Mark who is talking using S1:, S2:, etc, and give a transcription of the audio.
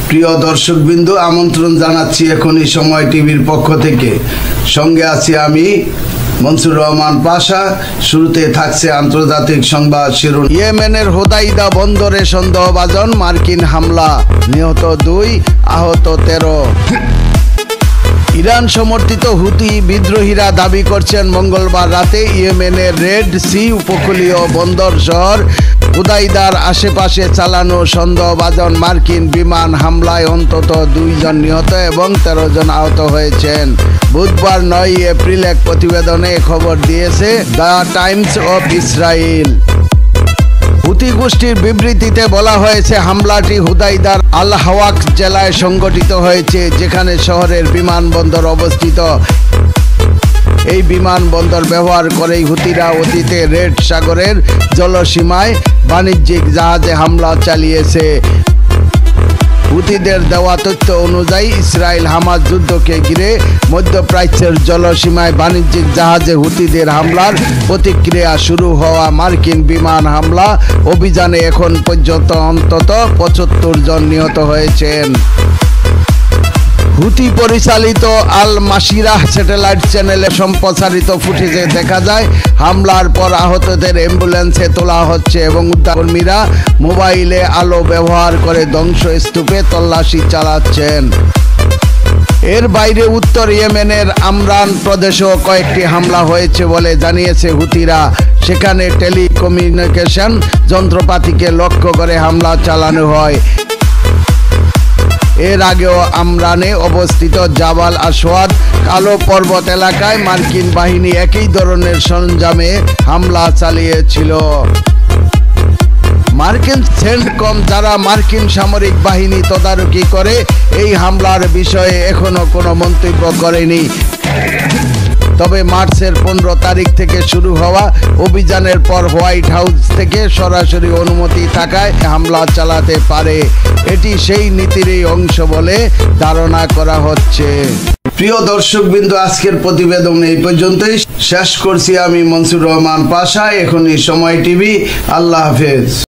S1: প্রিয় দর্শকবৃন্দ, আমন্ত্রণ জানাচ্ছি এখনই সময় টিভির পক্ষ থেকে। সঙ্গে আছি আমি মনসুর রহমান পাশা। শুরুতে থাকছে আন্তর্জাতিক সংবাদ শিরোনাম। ইয়েমেনের হোদাইদা বন্দরে সন্দেহভাজন মার্কিন হামলা, নিহত 2, আহত 13। ইরান সমর্থিত হুতি বিদ্রোহীরা দাবি করছেন মঙ্গলবার রাতে ইয়েমেনের রেড সি উপকূলীয় বন্দর শহর হুদাইদার আশেপাশে চালানো সন্দেহভাজন মার্কিন বিমান হামলায় অন্তত 2 জন নিহত এবং 13 জন আহত হয়েছেন। বুধবার 9 এপ্রিল এক প্রতিবেদনে খবর দিয়েছে দ্য টাইমস অফ ইসরায়েল। হুতি গোষ্ঠীর বিবৃতিতে বলা হয়েছে, হামলাটি হুদাইদার আল হাওয়াক জেলায় সংঘটিত হয়েছে, যেখানে শহরের বিমানবন্দর অবস্থিত। এই বিমানবন্দর ব্যবহার করেই হুতিরা অতীতে রেড সাগরের জলসীমায় বাণিজ্যিক জাহাজে হামলা চালিয়েছে। হুতিদের দেওয়া তথ্য অনুযায়ী ইসরায়েল হামাস যুদ্ধকে ঘিরে মধ্যপ্রাচ্যের জলসীমায় বাণিজ্যিক জাহাজে হুতিদের হামলার প্রতিক্রিয়া শুরু হওয়া মার্কিন বিমান হামলা অভিযানে এখন পর্যন্ত অন্তত 75 জন নিহত হয়েছেন। হুতি পরিচালিত আল মাসিরাহ স্যাটেলাইট চ্যানেলে সম্প্রচারিত ফুটেজে দেখা যায়, হামলার পর আহতদের অ্যাম্বুলেন্সে তোলা হচ্ছে এবং উদ্ধারকর্মীরা মোবাইলে আলো ব্যবহার করে ধ্বংসস্তূপে তল্লাশি চালাচ্ছেন। এর বাইরে উত্তর ইয়েমেনের আমরান প্রদেশেও কয়েকটি হামলা হয়েছে বলে জানিয়েছে হুতিরা। সেখানে টেলিকমিউনিকেশন যন্ত্রপাতিকে লক্ষ্য করে হামলা চালানো হয়। এর আগেও আমরানে অবস্থিত জাবাল আসওয়াদ কালো পর্বত এলাকায় মার্কিন বাহিনী একই ধরনের সরঞ্জামে হামলা চালিয়েছিল। মার্কিন সেন্টকম, যারা মার্কিন সামরিক বাহিনী তদারকি করে, এই হামলার বিষয়ে এখনো কোনো মন্তব্য করেনি। তবে মার্চের 15 তারিখ থেকে শুরু হওয়া অভিযানের পর হোয়াইট হাউস থেকে সরাসরি অনুমতি থাকায় হামলা চালাতে পারে। এটি সেই নীতিরই অংশ বলে ধারণা করা হচ্ছে। প্রিয় দর্শকবৃন্দ, আজকের প্রতিবেদন এই পর্যন্তই। শেষ করছি আমি মনসুর রহমান পাশা। এখনই সময় টিভি। আল্লাহ হাফেজ।